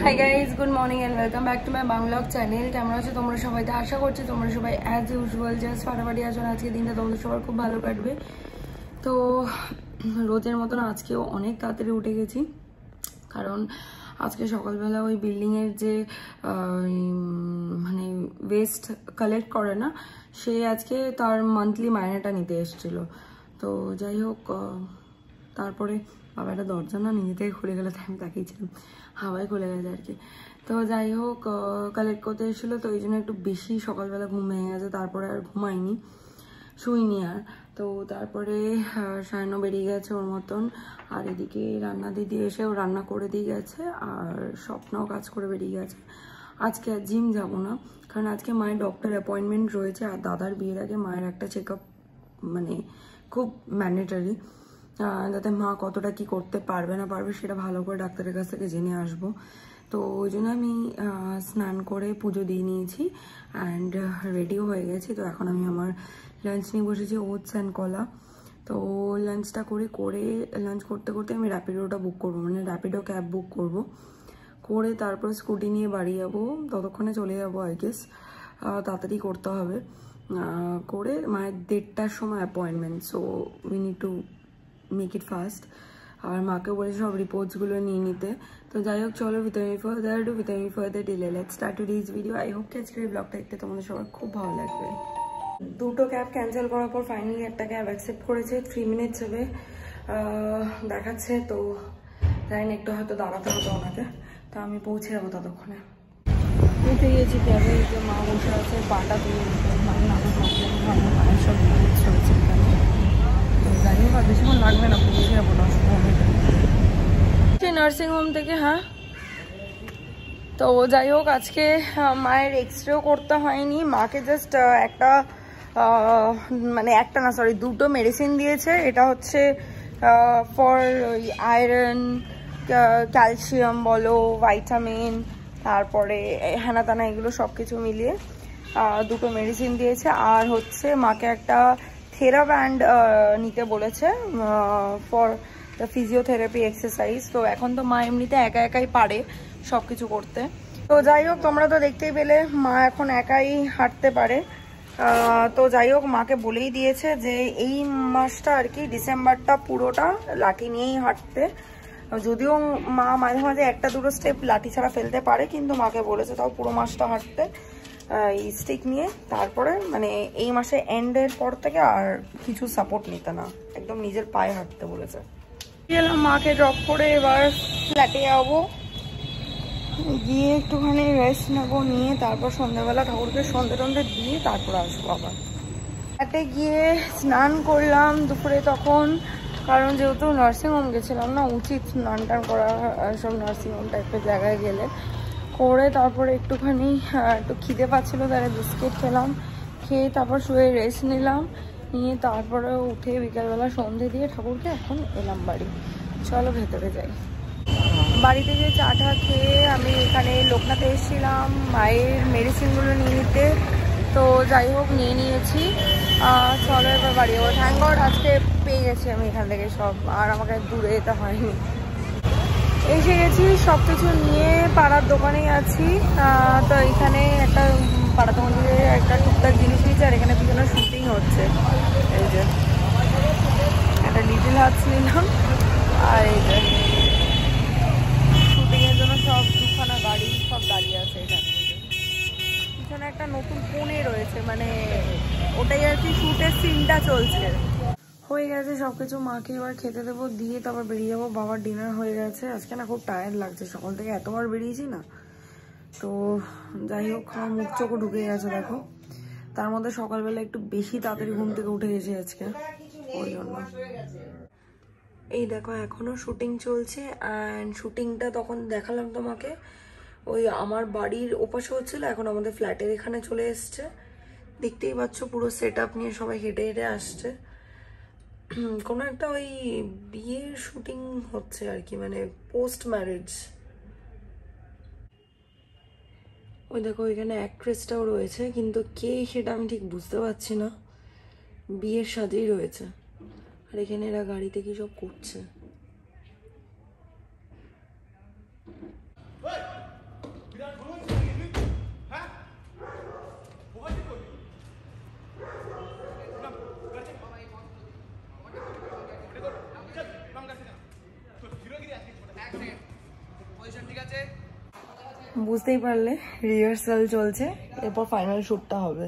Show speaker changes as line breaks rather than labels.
High guys, good morning and welcome back to my vlog channel. কেমন আছো তোমরা সবাই? তো আশা করছি তোমরা সবাই অ্যাজ ইউজুয়াল জাস্ট ফাটাফাটি আছো। আজকে দিনটা তোমাদের সবার খুব ভালো কাটবে। তো রোজের মতন আজকেও অনেক তাড়াতাড়ি উঠে গেছি, কারণ আজকে সকালবেলা ওই বিল্ডিংয়ের যে মানে ওয়েস্ট কালেক্ট করে না, সে আজকে তার মান্থলি মাইনেটা নিতে এসেছিল। তো যাই হোক, তারপরে বাবা একটা দরজা না নিজে থেকে খুলে গেলো, তাই আমি তাকিয়েছিলাম, হাওয়ায় খুলে গেছে আর কি। তো যাই হোক, কালেক্ট করতে এসেছিলো, তো এই জন্য একটু বেশি সকালবেলা ঘুম ভেঙে গেছে। তারপরে আর ঘুমাইনি, শুইনি আর। তো তারপরে সায়নও বেরিয়ে গেছে ওর মতন, আর এদিকে রান্না দিদি এসেও রান্না করে দিয়ে গেছে, আর স্বপ্নও কাজ করে বেরিয়ে গেছে। আজকে আর জিম যাবো না, কারণ আজকে মায়ের ডক্টর অ্যাপয়েন্টমেন্ট রয়েছে, আর দাদার বিয়ের আগে মায়ের একটা চেক আপ মানে খুব ম্যান্ডেটারি, যাতে মা কতটা কি করতে পারবে না পারবে সেটা ভালো করে ডাক্তারের কাছ থেকে জেনে আসবো। তো ওই জন্য আমি স্নান করে পুজো দিয়ে নিয়েছি অ্যান্ড রেডিও হয়ে গেছি। তো এখন আমি আমার লাঞ্চ নিয়ে বসেছি, ওটস অ্যান্ড কলা। তো লাঞ্চটা করে লাঞ্চ করতে করতে আমি র্যাপিডোটা বুক করবো, মানে র্যাপিডো ক্যাব বুক করব, করে তারপর স্কুটি নিয়ে বাড়ি যাবো। ততক্ষণে চলে যাবো আই গেস, তাড়াতাড়ি করতে হবে। করে মায়ের 1:30টার সময় appointment, so we need to make it fast. আর মাকে বলেছে সব রিপোর্টসগুলো নিয়ে নিতে। তো যাই হোক, চলো with delay let's start today's video. I hope আজকের এই ব্লগটা দেখতে তোমাদের সবার খুব ভালো লাগবে। দুটো ক্যাব ক্যান্সেল করার পর ফাইনালি একটা ক্যাব অ্যাকসেপ্ট করেছে। 3 মিনিটস হবে দেখাচ্ছে, তো জানি না, একটু হয়তো দাঁড়াতে হতো ওনাকে। তো আমি পৌঁছে যাবো ততক্ষণে। উঠে গিয়েছি ক্যাবে, যে মা বসে আছে, পাটা দিয়ে মানে নানা প্রবলেম মায়ের সব রিপোর্টস রয়েছে এখানে। জানি না বেশিক্ষণ লাগবে না, পৌঁছে যাবো নার্সিংহোম থেকে। হ্যাঁ, তো যাই হোক, আজকে মায়ের এক্সরেও করতে হয়নি। মাকে জাস্ট একটা না সরি, দুটো মেডিসিন দিয়েছে। এটা হচ্ছে ফর আয়রন, ক্যালসিয়াম বলো, ভাইটামিন, তারপরে হ্যানা তানা, এগুলো সব কিছু মিলিয়ে দুটো মেডিসিন দিয়েছে। আর হচ্ছে মাকে একটা থেরাব্যান্ড নিতে বলেছে ফর দ্য ফিজিওথেরাপি এক্সারসাইজ। তো এখন তো মা এমনিতে একা একাই পারে সব কিছু করতে। তো যাই হোক, তোমরা তো দেখতেই পেলে মা এখন একাই হাঁটতে পারে। তো যাই হোক, মাকে বলেই দিয়েছে যে এই মাসটা আর কি, ডিসেম্বরটা পুরোটা লাঠি নিয়েই হাঁটতে। যদিও মা মাঝে মাঝে একটা দুটো স্টেপ লাঠি ছাড়া ফেলতে পারে, কিন্তু মাকে বলেছে তাও পুরো মাসটা হাঁটতে এই স্টিক নিয়ে। তারপরে মানে এই মাসে এন্ডের পর থেকে আর কিছু সাপোর্ট নিতে না, একদম নিজের পায়ে হাঁটতে বলেছে। গেলাম মাকে ড্রপ করে, এবার ফ্ল্যাটে যাবো, গিয়ে একটুখানি রেস্ট নেবো, নিয়ে তারপর সন্ধ্যাবেলা ঠাকুরকে সন্ধ্যে টন্ধে দিয়ে তারপর আসবো আবার। ফ্ল্যাটে গিয়ে স্নান করলাম দুপুরে তখন, কারণ যেহেতু নার্সিংহোম গেছিলাম না, উচিত স্নান টান করা সব নার্সিংহোম টাইপের জায়গায় গেলে। করে তারপরে একটুখানি একটু খিদে পাচ্ছিলো, তাহলে বিস্কিট খেলাম, খেয়ে তারপর শুয়ে রেস্ট নিলাম, নিয়ে তারপরে উঠে বিকালবেলা সন্ধে দিয়ে ঠাকুরকে এখন এলাম বাড়ি। চলো ভেতরে যাই। বাড়িতে গিয়ে চা টা খেয়ে আমি এখানে লোকনাথে এসেছিলাম মায়ের মেডিসিনগুলো নিয়ে নিতে। তো যাই হোক, নিয়ে নিয়েছি। চলো এবার বাড়ি যাবো। থ্যাংক গড আজকে পেয়ে গেছি আমি এখান থেকে সব, আর আমাকে দূরে যেতে হয়নি। এসে গেছি, সব কিছু নিয়ে পাড়ার দোকানেই আছি। তো এখানে একটা পাড়া দোকান থেকে একটা টুকটাক জিনিস নিয়েছে, আর এখানে পিছনে শুটিং হচ্ছে। এই যে একটা লিটিল হার্টস নিলাম, আর এই যে শুটিংয়ের জন্য সব দুখানা গাড়ি সব দাঁড়িয়ে আছে এখানে। পিছনে একটা নতুন পুনে রয়েছে, মানে ওটাই আর কি শুটের সিনটা চলছে। হয়ে গেছে সবকিছু, মাকে এবার খেতে দেবো, দিয়ে তারপর বেরিয়ে যাবো। বাবার ডিনার হয়ে গেছে। আজকে না খুব টায়ার্ড লাগছে, সকাল থেকে এতবার বেরিয়েছি না। তো যাই হোক, আমার মুখ চোখও ঢুকে গেছে দেখো। তার মধ্যে সকালবেলা একটু বেশি তাড়াতাড়ি ঘুম থেকে উঠে গেছি আজকে, ওই জন্য। এই দেখো এখনো শুটিং চলছে, অ্যান্ড শুটিংটা তখন দেখালাম তোমাকে, ওই আমার বাড়ির ওপাশে হচ্ছিল, এখন আমাদের ফ্ল্যাটের এখানে চলে এসছে। দেখতেই পাচ্ছ পুরো সেট আপ নিয়ে সবাই হেঁটে হেঁটে আসছে। কোনো একটা ওই বিয়ের শুটিং হচ্ছে আর কি, মানে পোস্ট ম্যারেজ। ওই দেখো এখানে অ্যাক্ট্রেসটাও রয়েছে, কিন্তু কে সেটা আমি ঠিক বুঝতে পারছি না। বিয়ের সাজেই রয়েছে, আর এখানে এরা গাড়িতে কি সব করছে। বুঝতেই পারলে রিহার্সাল চলছে, এরপর ফাইনাল শ্যুটটা হবে।